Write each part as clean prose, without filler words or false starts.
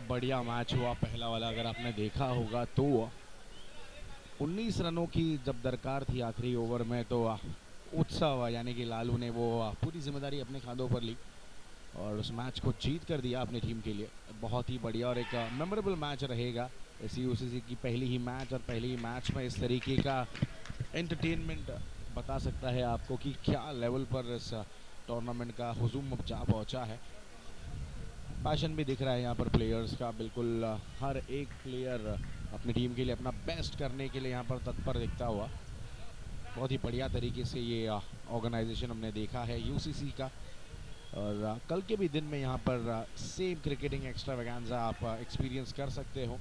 बढ़िया मैच हुआ पहला वाला, अगर आपने देखा होगा तो 19 रनों की जब दरकार थी आखिरी ओवर में तो उत्सव यानी कि लालू ने वो पूरी जिम्मेदारी अपने खादों पर ली और उस मैच को जीत कर दिया अपनी टीम के लिए। बहुत ही बढ़िया और एक मेमोरेबल मैच रहेगा इस यूसीसी की पहली ही मैच, और पहली ही मैच में इस तरीके का एंटरटेनमेंट बता सकता है आपको कि क्या लेवल पर इस टूर्नामेंट का हुजूम अब जा पहुंचा है। पैशन भी दिख रहा है यहाँ पर प्लेयर्स का, बिल्कुल हर एक प्लेयर अपनी टीम के लिए अपना बेस्ट करने के लिए यहाँ पर तत्पर दिखता हुआ। बहुत ही बढ़िया तरीके से ये ऑर्गेनाइजेशन हमने देखा है यूसीसी का, और कल के भी दिन में यहाँ पर सेम क्रिकेटिंग एक्स्ट्रावेगेंजा आप एक्सपीरियंस कर सकते हो।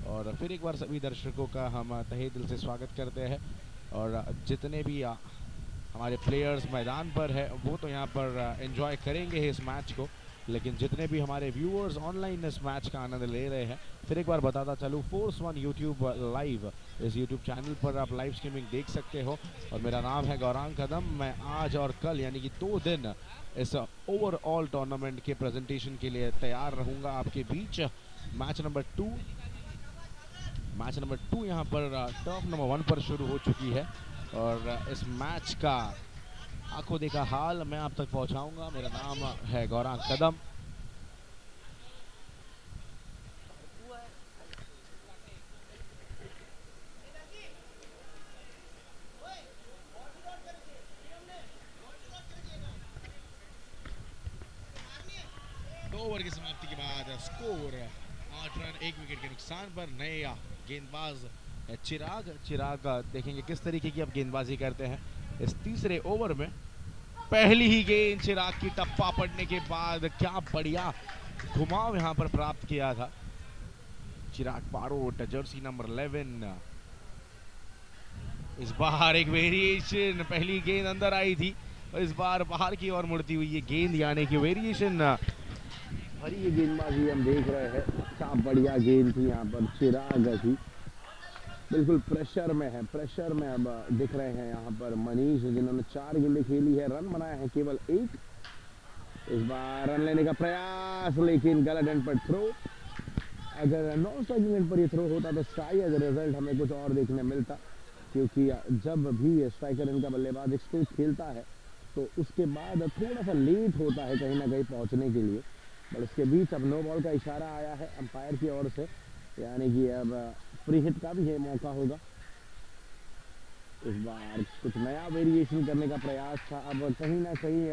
और फिर एक बार सभी दर्शकों का हम तहे दिल से स्वागत करते हैं, और जितने भी हमारे प्लेयर्स मैदान पर है वो तो यहाँ पर एंजॉय करेंगे इस मैच को, लेकिन जितने भी हमारे व्यूअर्स ऑनलाइन इस मैच का आनंद ले रहे हैं, फिर एक बार बताता चलूँ फोर्स वन यूट्यूब लाइव, इस यूट्यूब चैनल पर आप लाइव स्ट्रीमिंग देख सकते हो। और मेरा नाम है गौरांग कदम। मैं आज और कल यानी कि 2 दिन इस ओवरऑल टूर्नामेंट के प्रेजेंटेशन के लिए तैयार रहूँगा आपके बीच। मैच नंबर टू यहाँ पर टर्फ नंबर 1 पर शुरू हो चुकी है, और इस मैच का आंखों देखा हाल मैं आप तक पहुंचाऊंगा। मेरा नाम है गौरांग कदम। दो ओवर की समाप्ति के बाद स्कोर 8 रन 1 विकेट के नुकसान पर। नए गेंदबाज चिराग देखेंगे किस तरीके की अब गेंदबाजी करते हैं इस तीसरे ओवर में। पहली ही गेंद चिराग की टप्पा पड़ने के बाद क्या बढ़िया घुमाव यहां पर प्राप्त किया था चिराग बारोट, जर्सी नंबर 11। इस बार एक वेरिएशन, पहली गेंद अंदर आई थी और इस बार बाहर की ओर मुड़ती हुई ये गेंद यानी कि वेरिएशन भरी ये गेंदबाजी हम देख रहे हैं। क्या बढ़िया गेंद थी यहाँ पर चिराग की, बिल्कुल प्रेशर में है, प्रेशर में अब दिख रहे हैं यहाँ पर मनीष जिन्होंने 4 गेंदें खेली है, रन बनाया है केवल 1। इस बार रन लेने का प्रयास लेकिन गलत एंड पर थ्रो। अगर नॉन स्ट्राइकिंग एंड पर ये थ्रो होता तो शायद रिजल्ट हमें कुछ और देखने मिलता, क्योंकि जब भी स्ट्राइकर इनका बल्लेबाज एक स्ट्रोक खेलता है तो उसके बाद थोड़ा सा लेट होता है कहीं ना कहीं पहुंचने के लिए। बट उसके बीच अब नो बॉल का इशारा आया है अंपायर की ओर से, यानी कि अब फ्री हिट का भी ये मौका होगा। इस बार कुछ नया वेरिएशन करने का प्रयास था, अब कहीं ना कहीं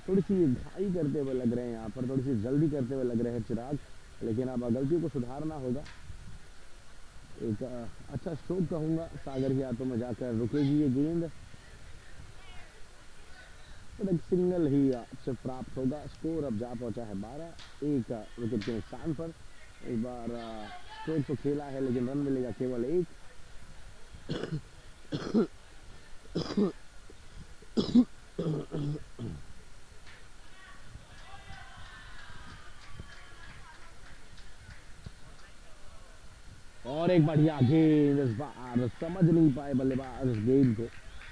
थोड़ी सी घाई करते हुए लग रहे हैं यहाँ पर, थोड़ी सी जल्दी करते हुए लग रहे हैं चिराग, लेकिन अब गलतियों को सुधारना होगा। एक अच्छा स्ट्रोक कहूँगा, सागर के हाथों में जाकर रुकेगी ये गेंद, तो एक सिंगल ही सिर्फ प्राप्त होगा। स्कोर अब जा पहुंचा है 12, 1 विकेट के नुकसान पर। इस बार स्ट्रोक तो खेला है लेकिन रन मिलेगा केवल 1। और एक बढ़िया गेंद, इस बार समझ नहीं पाए बल्लेबाज इस गेंद को,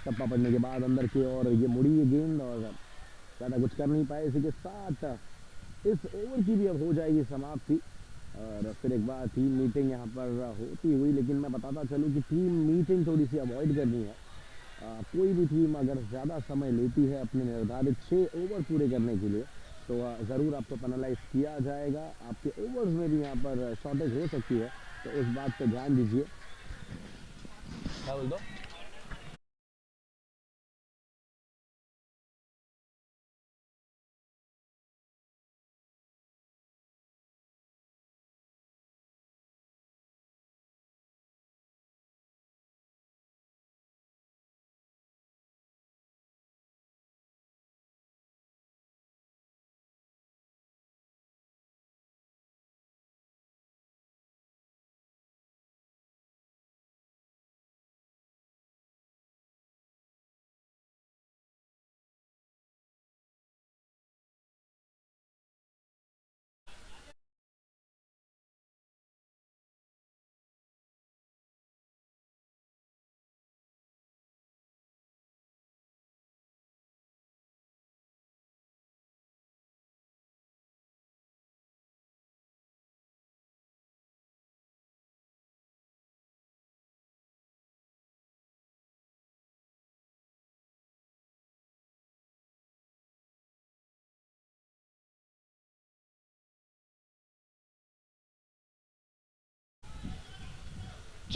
टप्पा पड़ने के बाद अंदर की ओर ये मुड़ी ये गेंद और ज़्यादा कुछ कर नहीं पाए। इसी के साथ इस ओवर की भी अब हो जाएगी समाप्ति, और फिर एक बार टीम मीटिंग यहाँ पर होती हुई, लेकिन मैं बताता चलूँ कि टीम मीटिंग थोड़ी सी अवॉइड करनी है। कोई भी टीम अगर ज़्यादा समय लेती है अपने निर्धारित 6 ओवर पूरे करने के लिए तो ज़रूर आपको पेनलाइज किया जाएगा। आपके ओवर्स में भी यहाँ पर शॉर्टेज हो सकती है, तो उस बात पर ध्यान दीजिए। क्या बोल दो।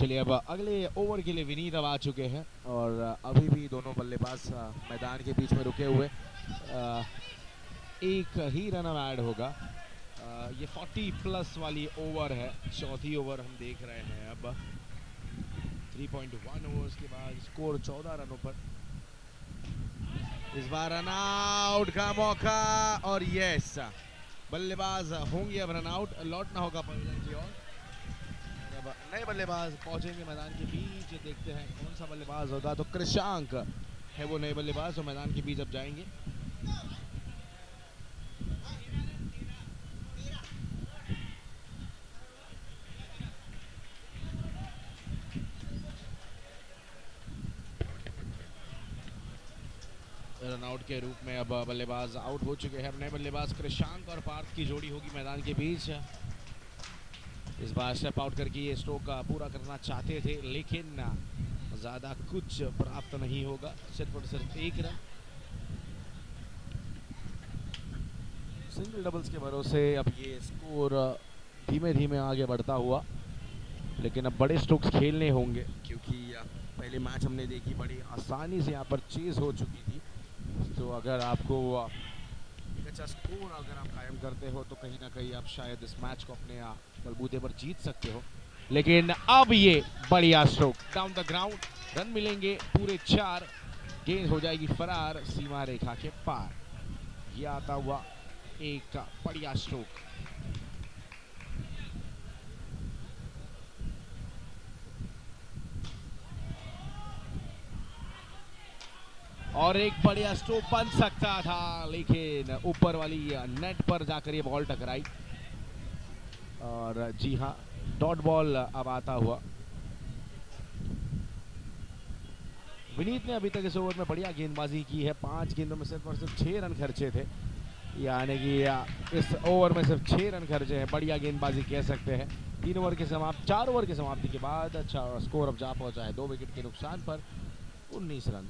चलिए अब अगले ओवर के लिए विनीत अब आ चुके हैं और अभी भी दोनों बल्लेबाज मैदान के बीच में रुके हुए। एक ही रन अब ऐड होगा। ये 40 प्लस वाली ओवर है, चौथी ओवर हम देख रहे हैं। अब 3.1 ओवर्स के बाद स्कोर 14 रनों पर। इस बार रन आउट का मौका और यस, बल्लेबाज होंगे अब रन आउट, लौटना होगा पवेलियन की ओर। अब नए बल्लेबाज पहुंचेंगे मैदान के बीच, देखते हैं कौन सा बल्लेबाज होगा। तो कृषांक है वो नए बल्लेबाज जो मैदान के बीच अब जाएंगे। रन आउट के रूप में अब बल्लेबाज आउट हो चुके हैं। अब नए बल्लेबाज कृषांक और पार्थ की जोड़ी होगी मैदान के बीच। इस बार स्टेप आउट करके ये स्ट्रोक पूरा करना चाहते थे, लेकिन ज़्यादा कुछ प्राप्त नहीं होगा, सिर्फ और सिर्फ एक रन। सिंगल डबल्स के भरोसे अब ये स्कोर धीमे धीमे आगे बढ़ता हुआ, लेकिन अब बड़े स्ट्रोक्स खेलने होंगे क्योंकि पहले मैच हमने देखी बड़ी आसानी से यहाँ पर चेज हो चुकी थी। तो अगर आपको एक अच्छा स्कोर अगर आप कायम करते हो तो कहीं ना कहीं आप शायद इस मैच को अपने बलबूते पर जीत सकते हो। लेकिन अब ये बढ़िया stroke down the ground, run मिलेंगे पूरे 4, गेंद हो जाएगी फरार सीमा रेखा के पार। ये आता हुआ एक बढ़िया स्ट्रोक। और एक बढ़िया स्ट्रोक बन सकता था, लेकिन ऊपर वाली नेट पर जाकर ये बॉल टकराई। और जी हाँ, डॉट बॉल अब आता हुआ। विनीत ने अभी तक इस ओवर में बढ़िया गेंदबाजी की है, 5 गेंदों में सिर्फ और सिर्फ 6 रन खर्चे थे, यानी कि इस ओवर में सिर्फ 6 रन खर्चे हैं। बढ़िया गेंदबाजी कह सकते हैं। 4 ओवर की समाप्ति के बाद अच्छा स्कोर अब जा पहुंचा है 2 विकेट के नुकसान पर 19 रन।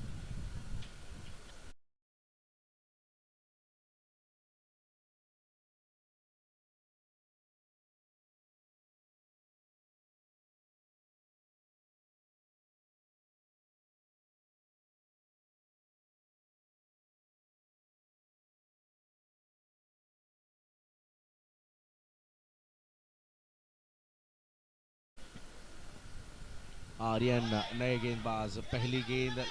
आर्यन नए गेंदबाज, पहली गेंद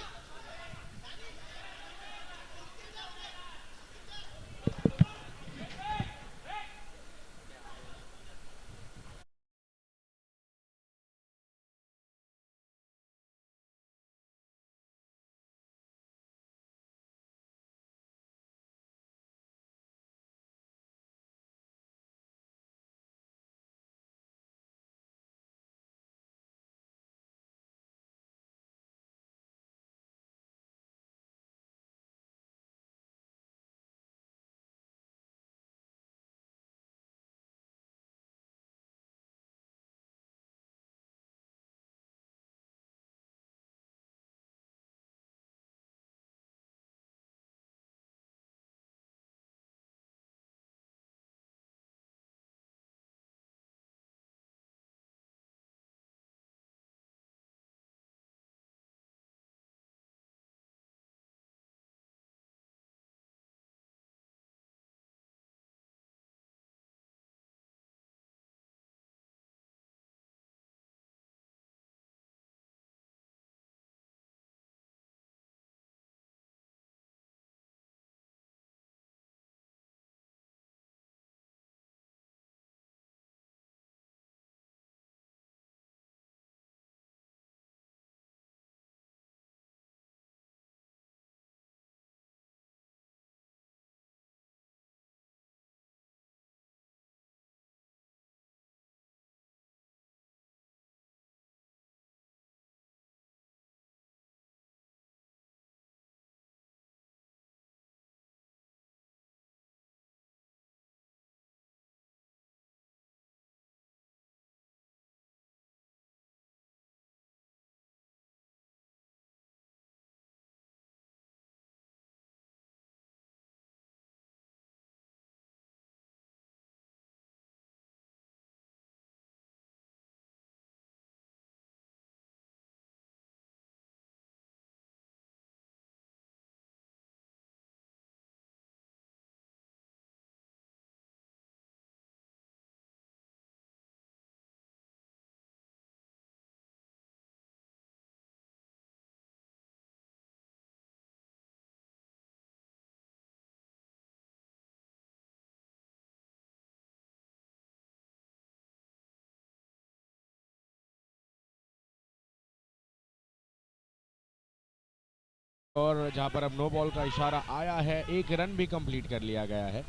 और जहां पर अब नो बॉल का इशारा आया है, एक रन भी कंप्लीट कर लिया गया है।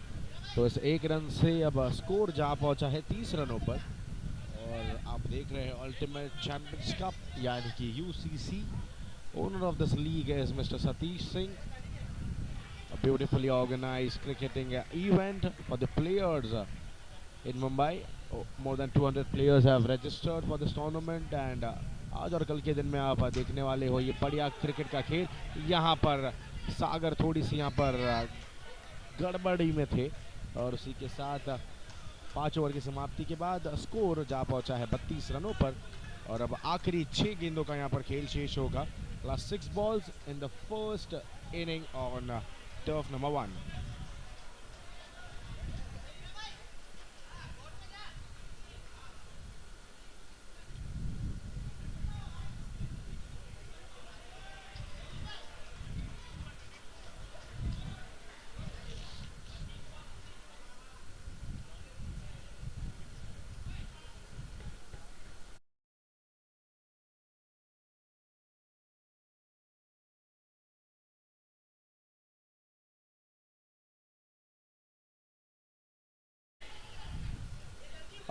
तो इस एक रन से अब स्कोर जा पहुंचा है 30 रनों पर। और आप देख रहे हैं अल्टीमेट चैंपियंस कप यानी कि UCC. Owner of this league is mister Satish Singh. A beautifully organized cricketing event for the players in Mumbai. More than 200 players have registered for this tournament and आज और कल के दिन में आप देखने वाले हो ये बढ़िया क्रिकेट का खेल। यहाँ पर सागर थोड़ी सी यहाँ पर गड़बड़ी में थे और उसी के साथ 5 ओवर की समाप्ति के बाद स्कोर जा पहुंचा है 32 रनों पर। और अब आखिरी 6 गेंदों का यहाँ पर खेल शेष होगा। Last 6 balls in the first inning on turf number 1।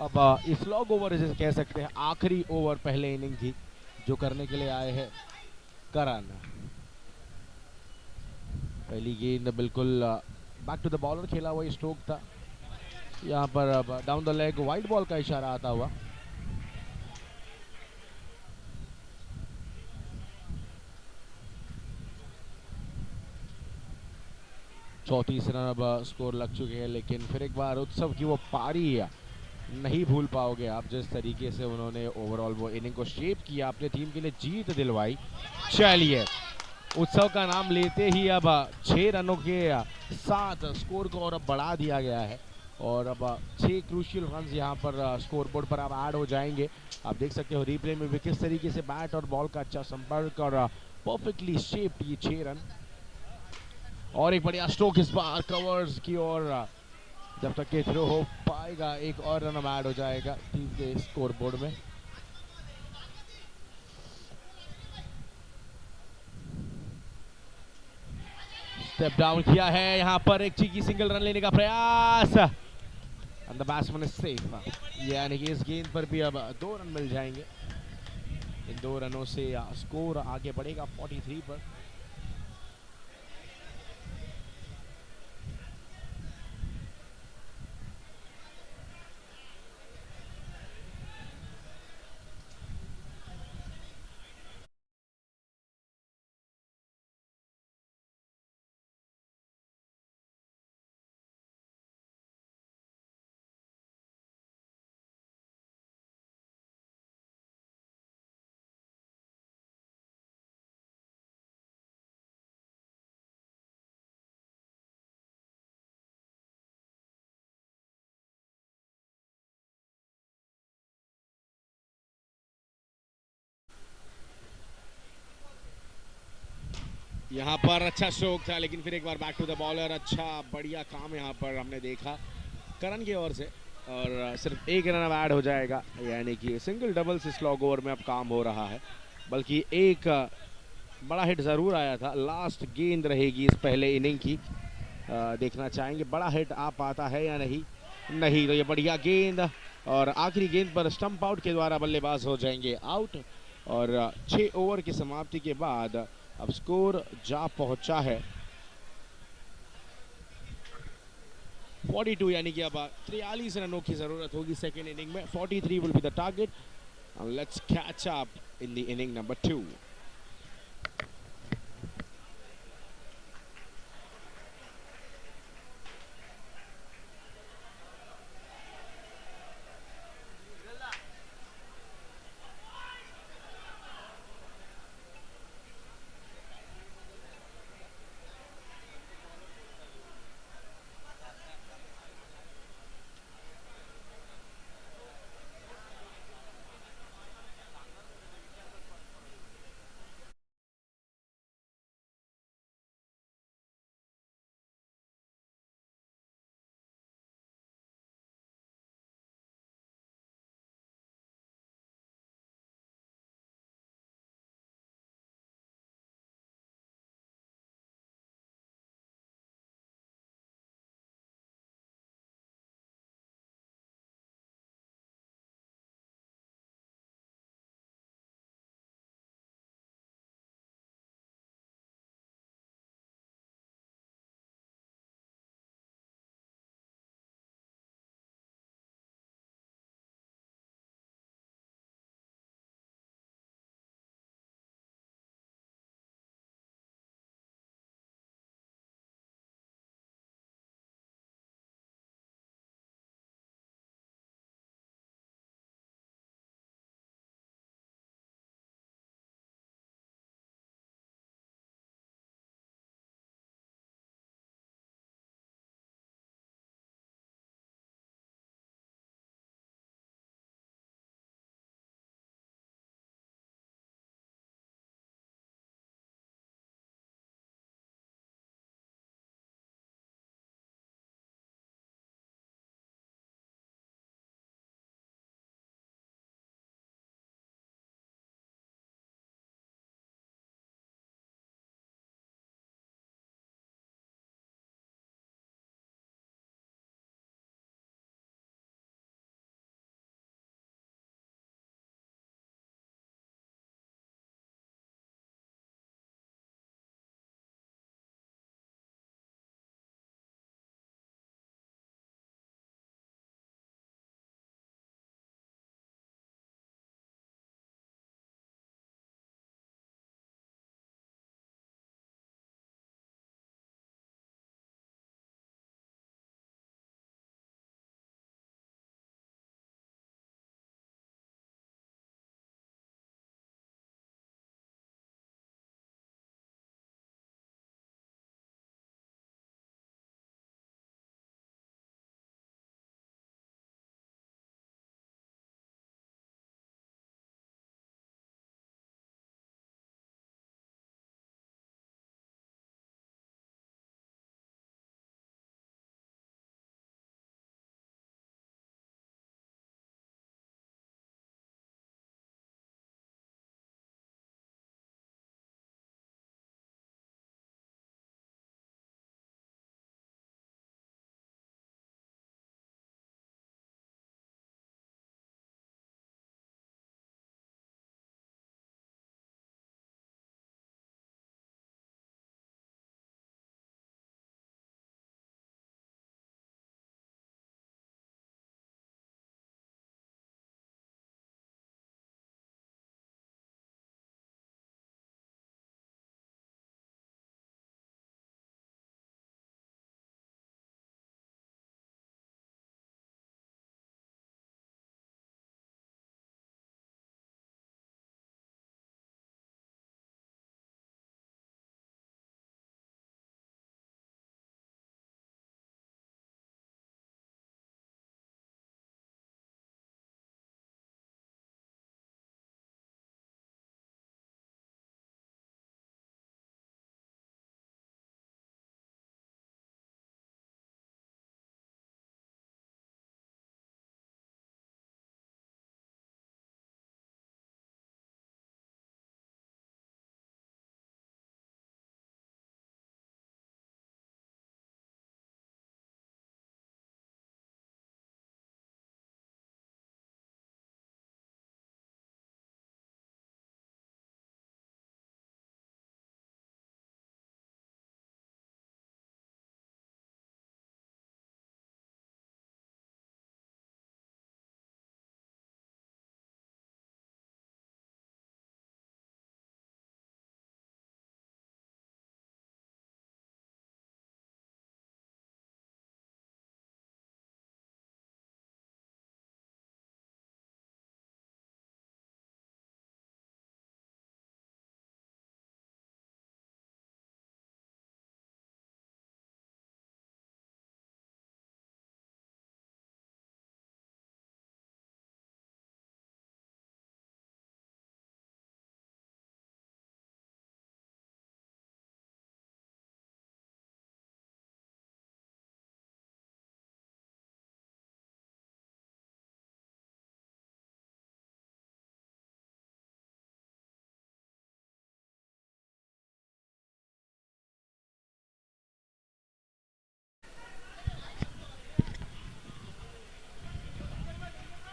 अब इस लॉग ओवर जिसे कह सकते हैं आखिरी ओवर पहले इनिंग की जो करने के लिए आए हैं करन। पहली गेंद बिल्कुल बैक टू द बॉलर खेला हुआ स्ट्रोक था। यहाँ पर अब down the leg wide ball का इशारा आता हुआ। चौंतीस रन अब स्कोर लग चुके हैं, लेकिन फिर एक बार उत्सव की वो पारी नहीं भूल पाओगे आप। जिस तरीके से उन्होंने ओवरऑल वो इनिंग को शेप किया, अपने टीम के लिए जीत दिलवाई। चलिए उत्सव का नाम लेते ही अब 6 रनों के साथ स्कोर को और अब बढ़ा दिया गया है और अब 6 क्रूशियल रन्स यहाँ पर स्कोर बोर्ड पर अब ऐड हो जाएंगे। आप देख सकते हो रिप्ले में भी किस तरीके से बैट और बॉल का अच्छा संपर्क और परफेक्टली शेप्ड ये 6 रन। और एक बढ़िया स्ट्रोक इस बार कवर्स की ओर। जब तक के थ्रो हो पाएगा एक और रन ऐड हो जाएगा टीम के स्कोर बोर्ड में। स्टेप डाउन किया है यहाँ पर, एक चीकी सिंगल रन लेने का प्रयास and the batsman is safe. यानी कि इस गेंद पर भी अब 2 रन मिल जाएंगे। इन 2 रनों से स्कोर आगे बढ़ेगा 43 पर। यहाँ पर अच्छा स्ट्रोक था, लेकिन फिर एक बार बैक टू द बॉलर। अच्छा बढ़िया काम यहाँ पर हमने देखा करन की ओर से और सिर्फ एक रन अब ऐड हो जाएगा। यानी कि सिंगल डबल से स्लॉग ओवर में अब काम हो रहा है। बल्कि एक बड़ा हिट ज़रूर आया था। लास्ट गेंद रहेगी इस पहले इनिंग की। देखना चाहेंगे बड़ा हिट आ पाता है या नहीं। नहीं तो ये बढ़िया गेंद और आखिरी गेंद पर स्टंप आउट के द्वारा बल्लेबाज हो जाएंगे आउट। और 6 ओवर की समाप्ति के बाद अब स्कोर जा पहुंचा है 42। यानी कि अब 43 रनों की जरूरत होगी सेकेंड इनिंग में। 43 will be the target. Let's catch up in the inning number 2।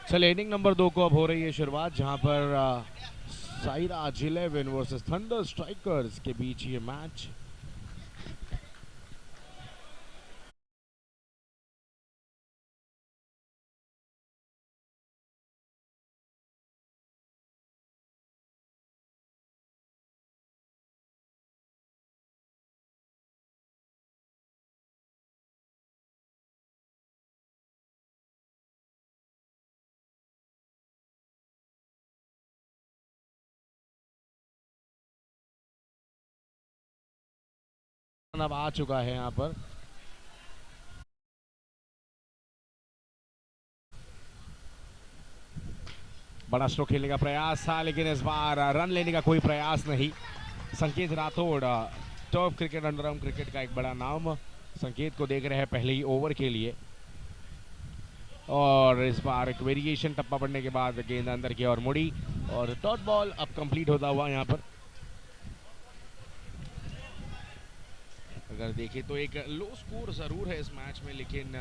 चलिए इनिंग नंबर 2 को अब हो रही है शुरुआत, जहां पर साइराज 11 वर्सेस थंडर स्ट्राइकर्स के बीच ये मैच। अब आ चुका है यहाँ पर। बड़ा स्ट्रोक खेलने का प्रयास था, लेकिन इस बार रन लेने का कोई प्रयास नहीं। संकेत Rathore, turf cricket, underarm cricket का एक बड़ा नाम, संकेत को देख रहे हैं पहले ही ओवर के लिए। और इस बार एक वेरिएशन टप्पा पड़ने के बाद गेंद अंदर की ओर मुड़ी और डॉट बॉल अब कंप्लीट होता हुआ यहाँ पर। अगर देखें तो एक लो स्कोर ज़रूर है इस मैच में, लेकिन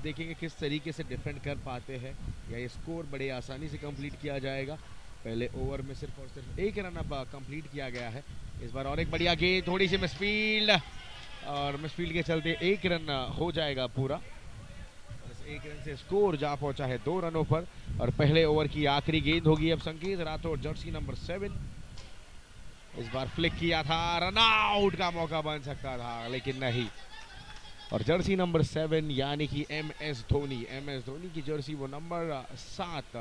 देखेंगे किस तरीके से डिफेंड कर पाते हैं, या ये स्कोर बड़े आसानी से कंप्लीट किया जाएगा। पहले ओवर में सिर्फ और सिर्फ एक रन अब कंप्लीट किया गया है इस बार। और एक बढ़िया गेंद, थोड़ी सी मिसफील्ड, और मिसफील्ड के चलते एक रन हो जाएगा पूरा। एक रन से स्कोर जा पहुंचा है 2 रनों पर। और पहले ओवर की आखिरी गेंद होगी अब संकेत राठौड़, जर्सी नंबर 7। इस बार फ्लिक किया था, रन आउट का मौका बन सकता था, लेकिन नहीं। और जर्सी नंबर 7 यानी कि एमएस धोनी की जर्सी, वो नंबर 7,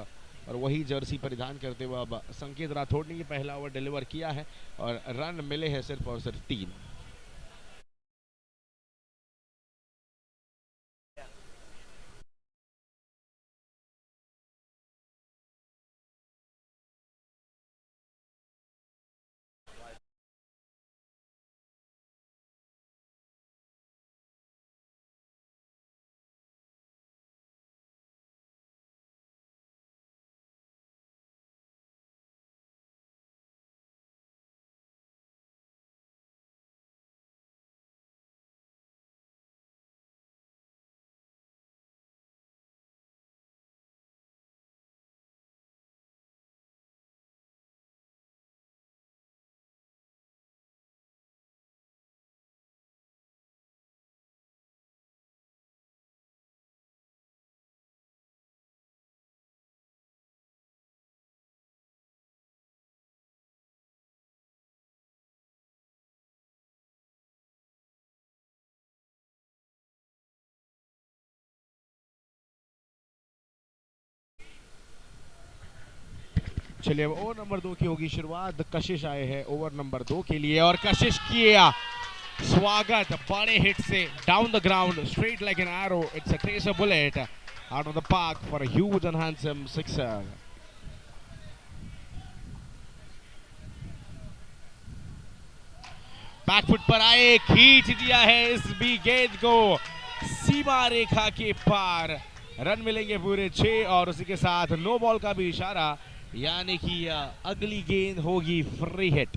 और वही जर्सी परिधान करते हुए अब संकेत राठौड़ ने ये पहला ओवर डिलीवर किया है और रन मिले हैं सिर्फ और सिर्फ 3। चलिए अब ओवर नंबर 2 की होगी शुरुआत। कशिश आए हैं ओवर नंबर 2 के लिए, और कशिश किया स्वागत बड़े हिट से down the ground, straight like an arrow, it's a trace of bullet out of the park for a huge and handsome sixer. Back foot पर आए, खींच दिया है इस भी गेंद को सीमा रेखा के पार। रन मिलेंगे पूरे 6, और उसी के साथ नो बॉल का भी इशारा, यानी कि अगली गेंद होगी फ्री हिट।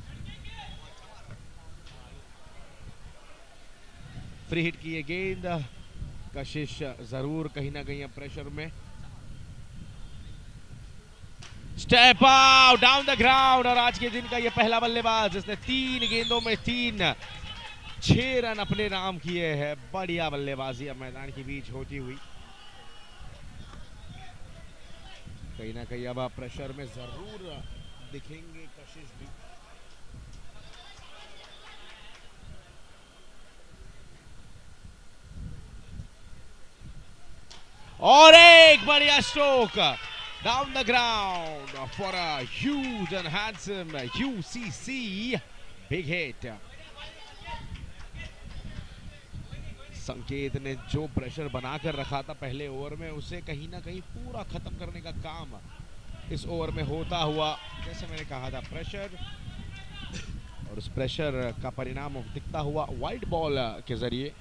फ्री हिट की ये गेंद, कशिश जरूर कहीं ना कहीं प्रेशर में। Step out down the ground, और आज के दिन का ये पहला बल्लेबाज जिसने 3 गेंदों में 6 रन अपने नाम किए हैं। बढ़िया बल्लेबाजी अब मैदान के बीच होती हुई, कहीं ना कहीं अब आप प्रेशर में जरूर दिखेंगे कशिश भी। और एक बढ़िया stroke down the ground for a huge and handsome UCC big hit. संकेत ने जो प्रेशर बनाकर रखा था पहले ओवर में, उसे कहीं ना कहीं पूरा खत्म करने का काम इस ओवर में होता हुआ, जैसे मैंने कहा था प्रेशर, और उस प्रेशर का परिणाम दिखता हुआ वाइड बॉल के जरिए।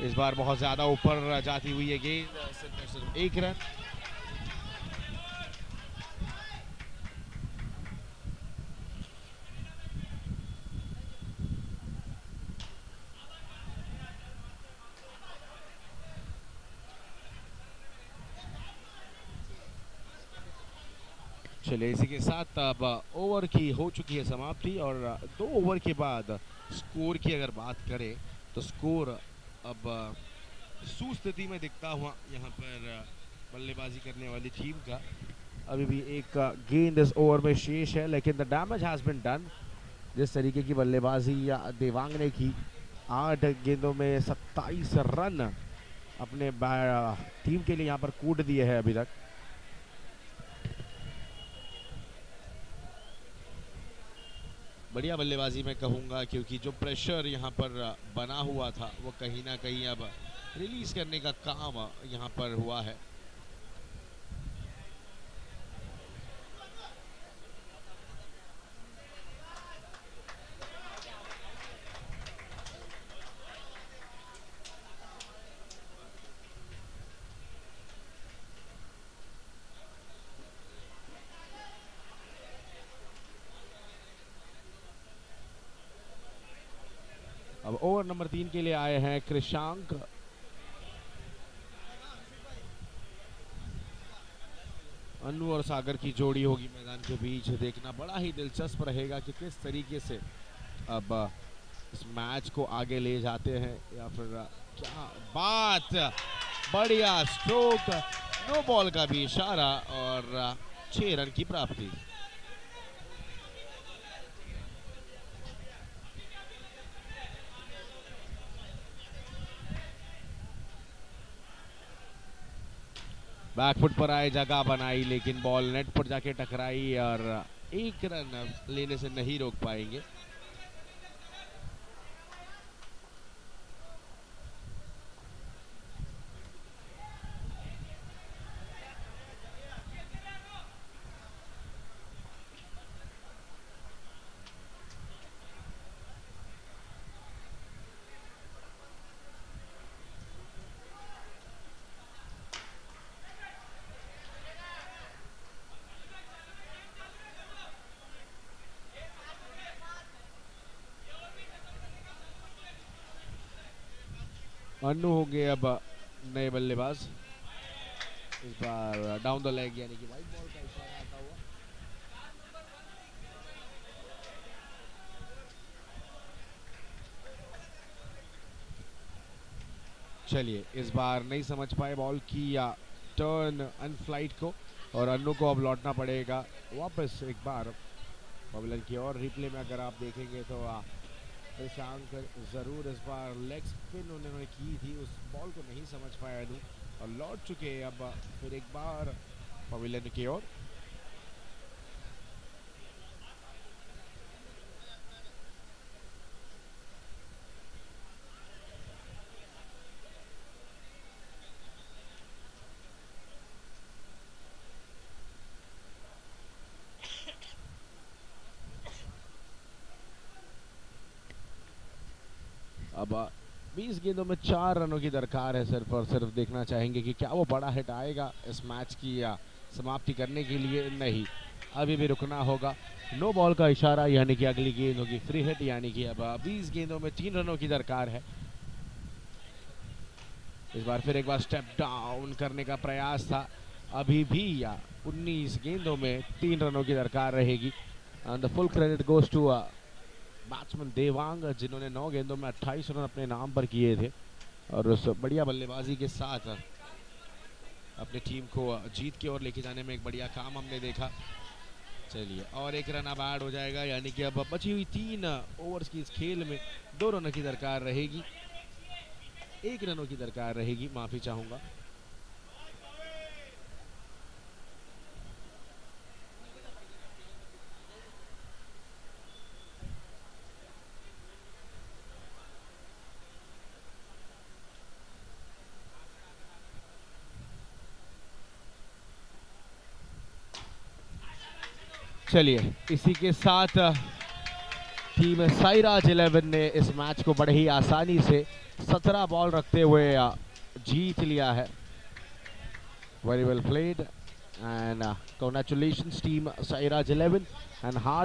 इस बार बहुत ज्यादा ऊपर जाती हुई है गेंद, सिर्फ 1 रन। चलिए इसी के साथ अब ओवर की हो चुकी है समाप्ति और 2 ओवर के बाद स्कोर की अगर बात करें तो स्कोर अब सुस्थिति में दिखता हुआ यहाँ पर बल्लेबाजी करने वाली टीम का। अभी भी एक गेंद इस ओवर में शेष है लेकिन the damage has been done. जिस तरीके की बल्लेबाजी देवांग ने की, 8 गेंदों में 27 रन अपने टीम के लिए यहाँ पर कूट दिए हैं अभी तक। बढ़िया बल्लेबाजी मैं कहूँगा क्योंकि जो प्रेशर यहाँ पर बना हुआ था वो कहीं ना कहीं अब रिलीज करने का काम यहाँ पर हुआ है। अब ओवर नंबर 3 के लिए आए हैं कृषांक। अनु और सागर की जोड़ी होगी मैदान के बीच। देखना बड़ा ही दिलचस्प रहेगा कि किस तरीके से अब इस मैच को आगे ले जाते हैं या फिर क्या बात, बढ़िया स्ट्रोक, नो बॉल का भी इशारा और 6 रन की प्राप्ति। बैकफुट पर आए, जगह बनाई लेकिन बॉल नेट पर जाके टकराई और 1 रन लेने से नहीं रोक पाएंगे। अन्नू हो गए अब नए बल्लेबाज। इस बार डाउन द लेग यानी कि वाइड बॉल का इशारा आता हुआ। चलिए इस बार नहीं समझ पाए बॉल की या टर्न अनफ्लाइट को और अन्नू को अब लौटना पड़ेगा वापस एक बार पवेलियन की और। रिप्ले में अगर आप देखेंगे तो कृषांक ज़रूर इस बार लेग स्पिन उन्होंने की थी, उस बॉल को नहीं समझ पाया अनु और लौट चुके अब फिर एक बार पवेलियन की ओर। अब 20 गेंदों में 4 रनों की दरकार है सिर्फ और सिर्फ। देखना चाहेंगे कि क्या वो बड़ा हिट आएगा इस मैच की या समाप्ति करने के लिए। नहीं, अभी भी रुकना होगा। नो बॉल का इशारा यानी कि अगली गेंद होगी फ्री हिट, यानी कि अब 20 गेंदों में 3 रनों की दरकार है। इस बार फिर एक बार स्टेप डाउन करने का प्रयास था। अभी भी या 19 गेंदों में 3 रनों की दरकार रहेगी। And the full credit goes to batsman Devang जिन्होंने 9 गेंदों में 28 रन अपने नाम पर किए थे और उस बढ़िया बल्लेबाजी के साथ अपनी टीम को जीत की ओर लेके जाने में एक बढ़िया काम हमने देखा। चलिए और 1 रन अब ऐड हो जाएगा यानी कि अब बची हुई 3 ओवर्स की इस खेल में 2 रनों की दरकार रहेगी, 1 रनों की दरकार रहेगी, माफ़ी चाहूँगा। चलिए इसी के साथ टीम साइराज 11 ने इस मैच को बड़े ही आसानी से 17 बॉल रखते हुए जीत लिया है। Very well played and congratulations team Sairaj 11 and hard